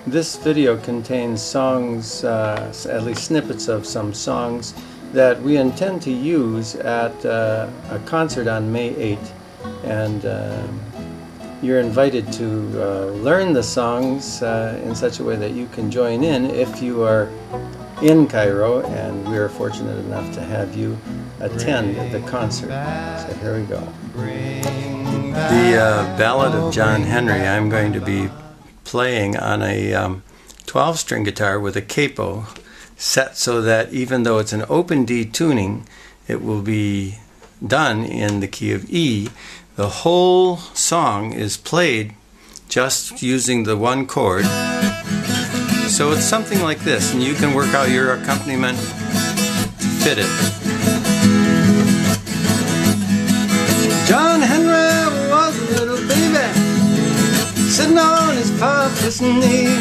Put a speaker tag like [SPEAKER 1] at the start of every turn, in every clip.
[SPEAKER 1] This video contains songs, at least snippets of some songs that we intend to use at a concert on May 8th, and you're invited to learn the songs in such a way that you can join in if you are in Cairo, and we are fortunate enough to have you attend the concert. So here we go. The Ballad of John Henry I'm going to be playing on a 12-string guitar with a capo set so that even though it's an open D tuning, it will be done in the key of E. The whole song is played just using the one chord. So it's something like this, and you can work out your accompaniment to fit it. John Henry was a little baby sitting on his papa's knee.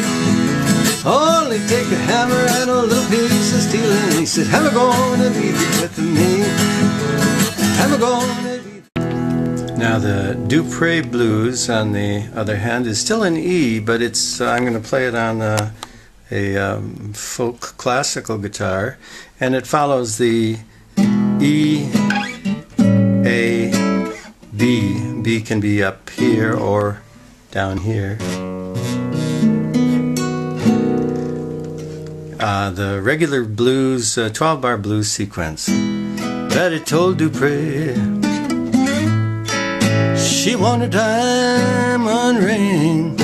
[SPEAKER 1] Only take a hammer and a little piece of steel, and he said, "Hammer gonna be with me. Hammer gonna be." Now the Dupre Blues, on the other hand, is still in E, but it's I'm going to play it on a folk classical guitar, and it follows the E, A, B. B can be up here or down here. The regular blues, 12-bar blues sequence. Betty told Dupre she wanted a diamond ring.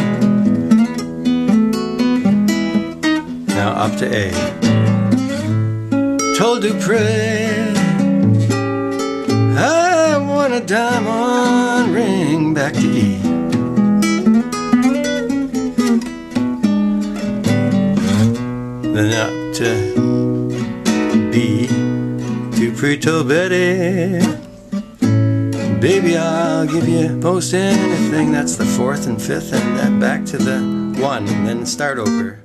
[SPEAKER 1] Now up to A. Told Dupre I want a diamond ring. Back to E. Then up to B. Dupre told Betty, "Baby, I'll give you most anything." That's the 4th and 5th, and then back to the 1, and then start over.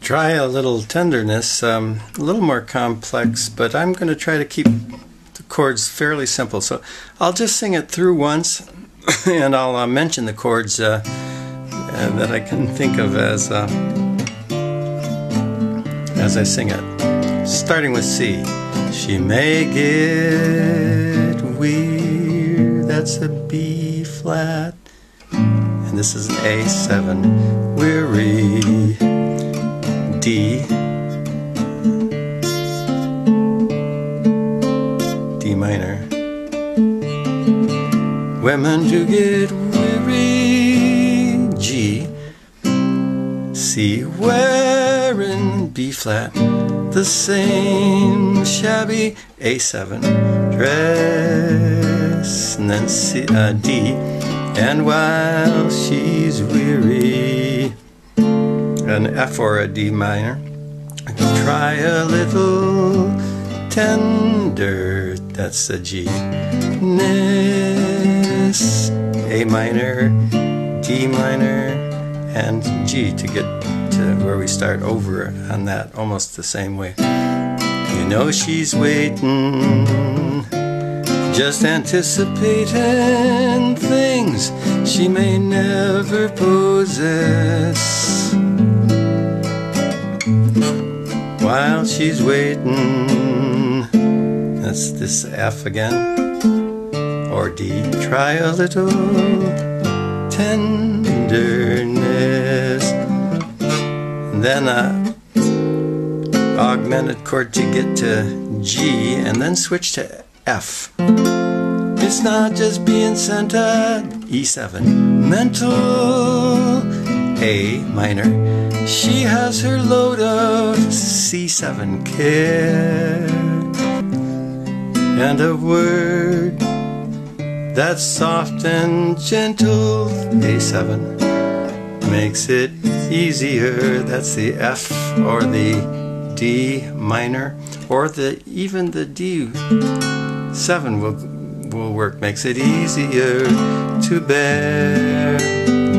[SPEAKER 1] Try a little tenderness, a little more complex, but I'm going to try to keep the chords fairly simple. So I'll just sing it through once, and I'll mention the chords that I can think of as I sing it. Starting with C. She may get weird, that's a B flat, and this is an A7. Weary. D, D minor. Women do get weary. G, C, wearing B flat, the same shabby A7 dress, and then C, D, and while she's weary, an F or a D minor. Try a little tender, that's a G. Ness, A minor, D minor, and G to get to where we start over on that almost the same way. You know she's waiting, just anticipating things she may never possess. While she's waiting, that's this F again, or D. Try a little tenderness, and then augmented chord to get to G, and then switch to F. It's not just being centered, E7, mental, A minor. She has her load of C7 care, and a word that's soft and gentle, A7, makes it easier. That's the F or the D minor, or even the D7 will work. Makes it easier to bear.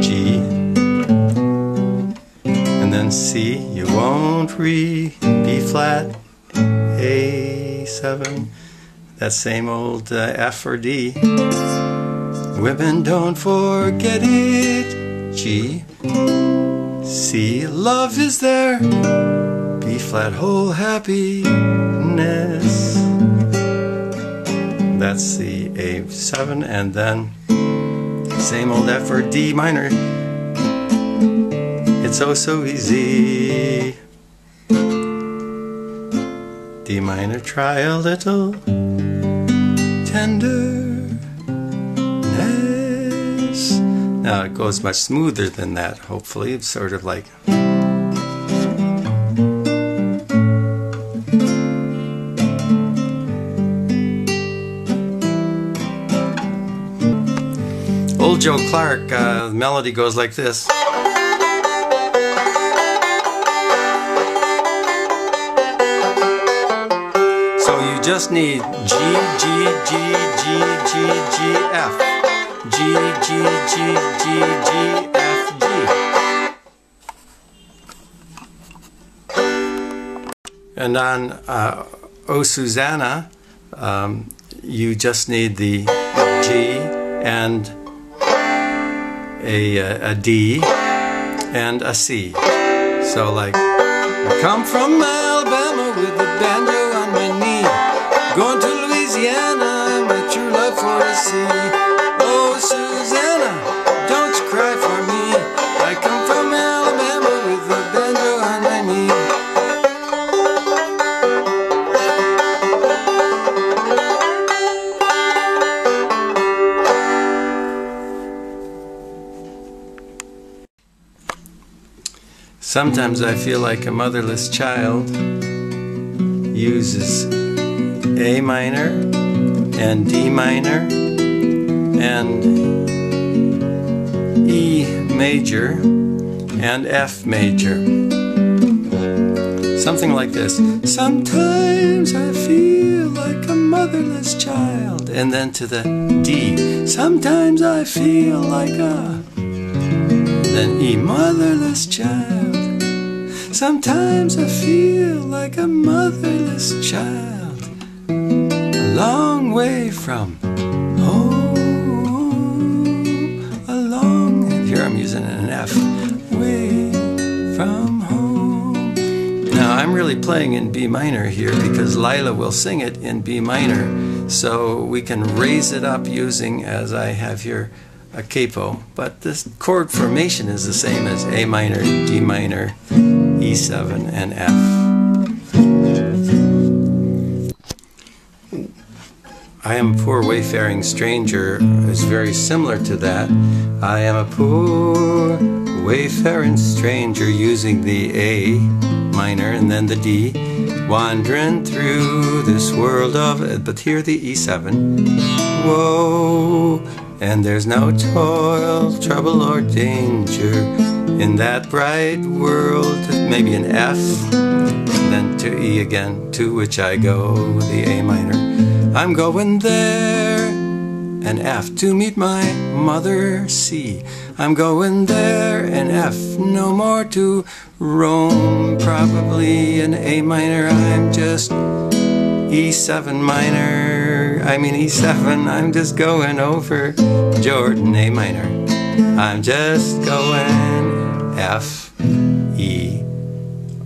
[SPEAKER 1] G. And then C, you won't B flat, A7, that same old F or D. Women don't forget it, G. C, love is there. B flat, whole happiness. That's the A7, and then same old F or D minor. It's oh so easy. D minor, try a little tenderness. Now it goes much smoother than that, hopefully. It's sort of like... Old Joe Clark, the melody goes like this. So you just need G, G, G, G, G, G, F. G, G, G, G, G, F, G. And on O Susanna, you just need the G and a D and a C. So like, I come from Alabama with a banjo on my knee, going to Louisiana, my true love for the sea. Oh Susanna, don't you cry for me, I come from Alabama with a banjo on my knee. Sometimes I feel like a motherless child uses A minor and D minor and E major and F major. Something like this. Sometimes I feel like a motherless child. And then to the D. Sometimes I feel like a... Then E, motherless child. Sometimes I feel like a motherless child, a long way from home, a long, and here I'm using an F, way from home. Now I'm really playing in B minor here because Lila will sing it in B minor, so we can raise it up using, as I have here, a capo, but this chord formation is the same as A minor, D minor, E7 and F. I am a poor wayfaring stranger is very similar to that. I am a poor wayfaring stranger using the A minor and then the D, wandering through this world of, but here the E7. Whoa, and there's no toil, trouble or danger in that bright world. Maybe an F, then to E again, to which I go, the A minor. I'm going there, an F, to meet my mother, C. I'm going there, an F, no more to roam, probably an A minor. I'm just E7 minor, E7, I'm just going over Jordan, A minor. I'm just going F, E,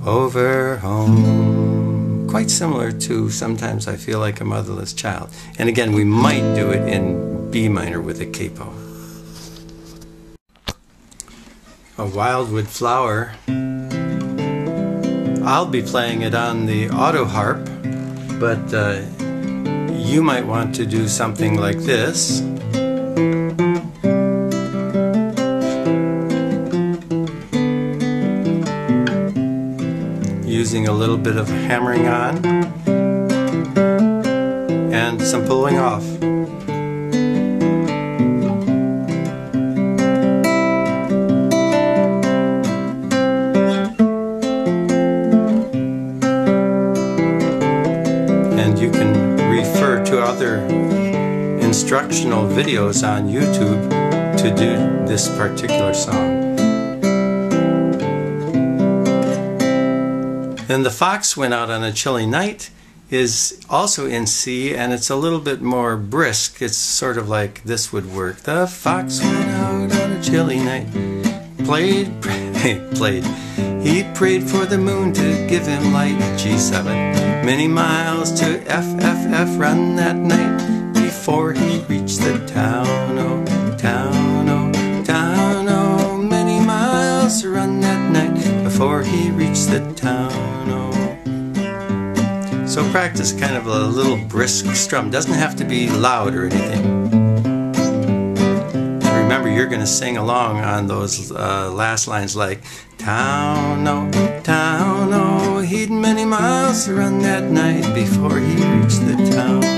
[SPEAKER 1] over home. Quite similar to Sometimes I Feel Like a Motherless Child. And again, we might do it in B minor with a capo. A Wildwood Flower. I'll be playing it on the auto harp, but you might want to do something like this. Using a little bit of hammering on and some pulling off. And you can refer to other instructional videos on YouTube to do this particular song. Then The Fox Went Out on a Chilly Night is also in C, and it's a little bit more brisk. It's sort of like this would work. The fox went out on a chilly night. He prayed for the moon to give him light. G7. Many miles to F, run that night before he reached the town. Oh, town, oh, town, oh. Many miles to run that night before he reached the town. Oh. So practice kind of a little brisk strum. Doesn't have to be loud or anything. Remember, you're going to sing along on those last lines like town, oh, he'd many miles to run that night before he reached the town.